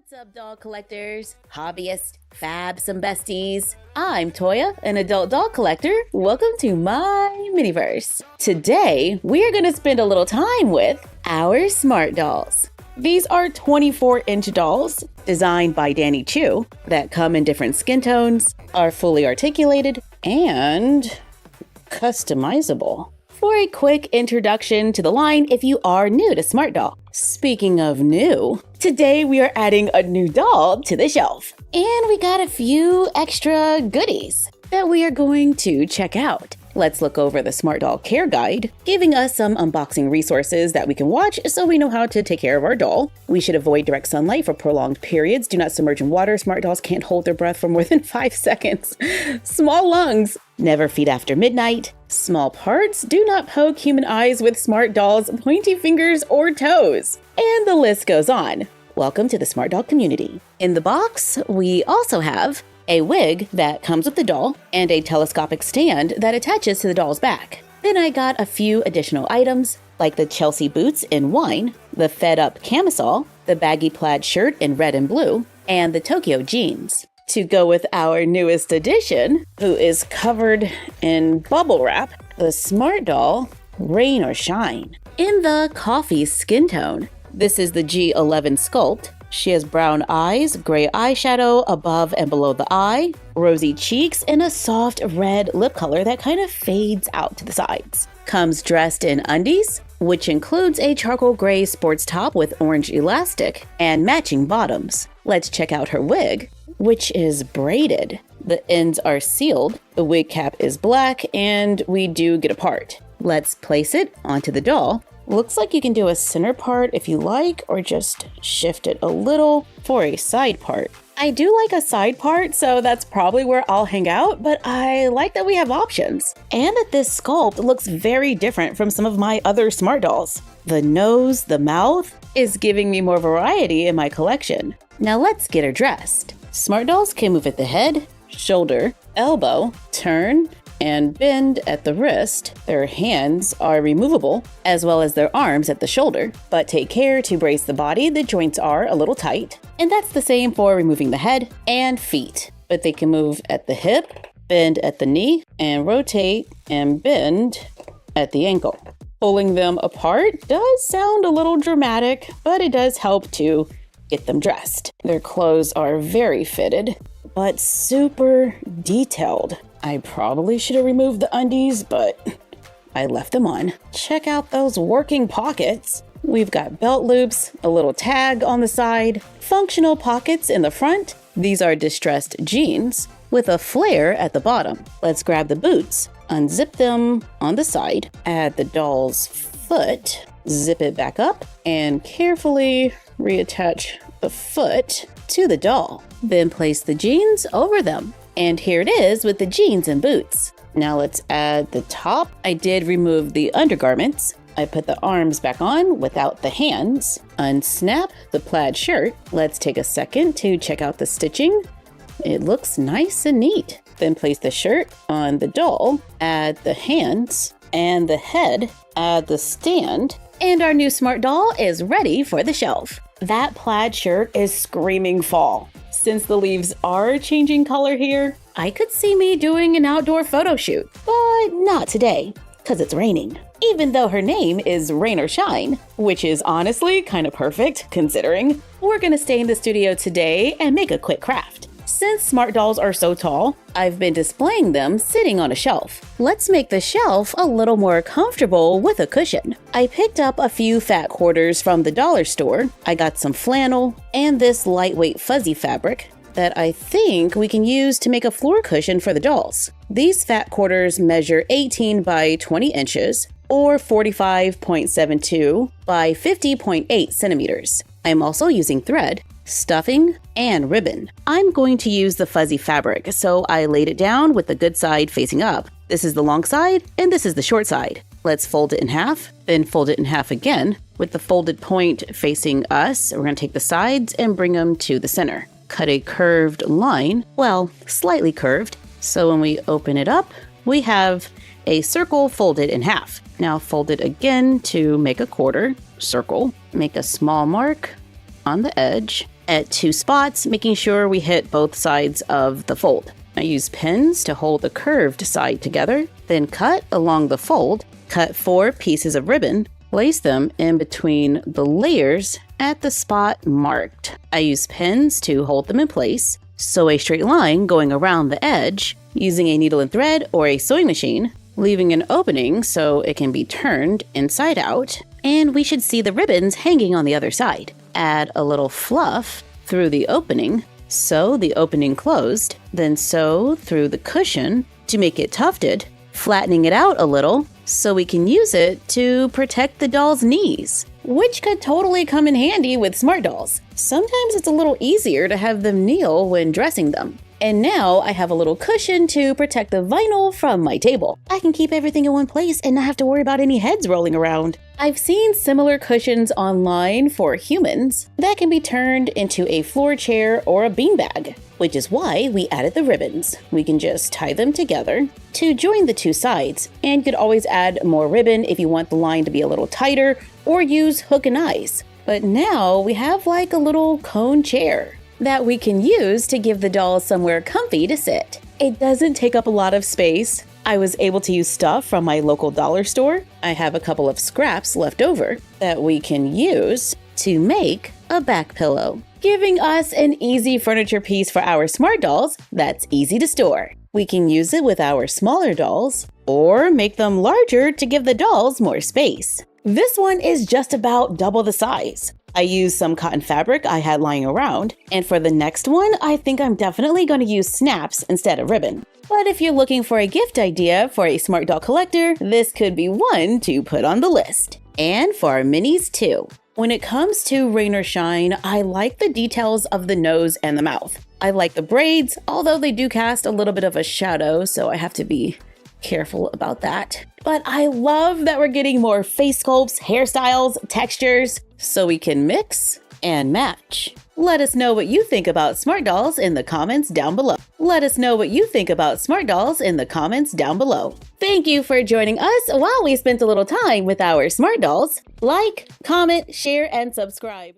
What's up, doll collectors, hobbyists, fabs, and besties? I'm Toya, an adult doll collector. Welcome to my miniverse. Today, we are going to spend a little time with our smart dolls. These are 24-inch dolls designed by Danny Chu that come in different skin tones, are fully articulated, and customizable. For a quick introduction to the line if you are new to Smart Doll. Speaking of new, today we are adding a new doll to the shelf. And we got a few extra goodies that we are going to check out. Let's look over the Smart Doll Care Guide, giving us some unboxing resources that we can watch so we know how to take care of our doll. We should avoid direct sunlight for prolonged periods. Do not submerge in water. Smart dolls can't hold their breath for more than 5 seconds. Small lungs. Never feed after midnight. Small parts. Do not poke human eyes with Smart Doll's pointy fingers or toes. And the list goes on. Welcome to the Smart Doll community. In the box, we also have a wig that comes with the doll, and a telescopic stand that attaches to the doll's back. Then I got a few additional items, like the Chelsea boots in wine, the Fed Up camisole, the baggy plaid shirt in red and blue, and the Tokyo jeans. To go with our newest addition, who is covered in bubble wrap, the Smart Doll Rain or Shine. In the coffee skin tone, this is the G11 sculpt. She has brown eyes, gray eyeshadow above and below the eye, rosy cheeks, and a soft red lip color that kind of fades out to the sides. Comes dressed in undies, which includes a charcoal gray sports top with orange elastic and matching bottoms. Let's check out her wig, which is braided. The ends are sealed, the wig cap is black, and we do get a part. Let's place it onto the doll. Looks like you can do a center part if you like, or just shift it a little for a side part. I do like a side part, so that's probably where I'll hang out, but I like that we have options. And that this sculpt looks very different from some of my other Smart Dolls. The nose, the mouth is giving me more variety in my collection. Now let's get her dressed. Smart Dolls can move at the head, shoulder, elbow, turn, and bend at the wrist. Their hands are removable, as well as their arms at the shoulder, but take care to brace the body. The joints are a little tight, and that's the same for removing the head and feet. But they can move at the hip, bend at the knee, and rotate and bend at the ankle. Pulling them apart does sound a little dramatic, but it does help to get them dressed. Their clothes are very fitted, but super detailed. I probably should have removed the undies, but I left them on. Check out those working pockets. We've got belt loops, a little tag on the side, functional pockets in the front. These are distressed jeans with a flare at the bottom. Let's grab the boots, unzip them on the side, add the doll's foot, zip it back up, and carefully reattach the foot to the doll. Then place the jeans over them. And here it is with the jeans and boots. Now let's add the top. I did remove the undergarments. I put the arms back on without the hands. Unsnap the plaid shirt. Let's take a second to check out the stitching. It looks nice and neat. Then place the shirt on the doll, add the hands and the head, add the stand, and our new Smart Doll is ready for the shelf. That plaid shirt is screaming fall. Since the leaves are changing color here, I could see me doing an outdoor photo shoot, but not today, because it's raining. Even though her name is Rain or Shine, which is honestly kind of perfect considering. We're gonna stay in the studio today and make a quick craft. Since Smart Dolls are so tall, I've been displaying them sitting on a shelf. Let's make the shelf a little more comfortable with a cushion. I picked up a few fat quarters from the dollar store. I got some flannel and this lightweight fuzzy fabric that I think we can use to make a floor cushion for the dolls. These fat quarters measure 18 by 20 inches or 45.72 by 50.8 centimeters. I'm also using thread, stuffing, and ribbon. I'm going to use the fuzzy fabric, so I laid it down with the good side facing up. This is the long side, and this is the short side. Let's fold it in half, then fold it in half again. With the folded point facing us, we're going to take the sides and bring them to the center. Cut a curved line, well, slightly curved, so when we open it up, we have a circle folded in half. Now fold it again to make a quarter circle. Make a small mark on the edge at 2 spots, making sure we hit both sides of the fold. I use pins to hold the curved side together, then cut along the fold, cut 4 pieces of ribbon, place them in between the layers at the spot marked. I use pins to hold them in place, sew a straight line going around the edge using a needle and thread or a sewing machine, leaving an opening so it can be turned inside out, and we should see the ribbons hanging on the other side. Add a little fluff through the opening, sew the opening closed, then sew through the cushion to make it tufted, flattening it out a little so we can use it to protect the doll's knees, which could totally come in handy with smart dolls. Sometimes it's a little easier to have them kneel when dressing them. And now I have a little cushion to protect the vinyl from my table. I can keep everything in one place and not have to worry about any heads rolling around. I've seen similar cushions online for humans that can be turned into a floor chair or a beanbag, which is why we added the ribbons. We can just tie them together to join the 2 sides, and you could always add more ribbon if you want the line to be a little tighter, or use hook and eyes. But now we have like a little cone chair that we can use to give the doll somewhere comfy to sit. It doesn't take up a lot of space. I was able to use stuff from my local dollar store. I have a couple of scraps left over that we can use to make a back pillow, giving us an easy furniture piece for our smart dolls that's easy to store. We can use it with our smaller dolls or make them larger to give the dolls more space. This one is just about double the size. I used some cotton fabric I had lying around, and for the next one, I think I'm definitely going to use snaps instead of ribbon. But if you're looking for a gift idea for a smart doll collector, this could be one to put on the list. And for our minis too. When it comes to rain or shine, I like the details of the nose and the mouth. I like the braids, although they do cast a little bit of a shadow, so I have to be careful about that. But I love that we're getting more face sculpts, hairstyles, textures, so we can mix and match. Let us know what you think about smart dolls in the comments down below. Let us know what you think about smart dolls in the comments down below. Thank you for joining us while we spent a little time with our smart dolls. Like, comment, share, and subscribe.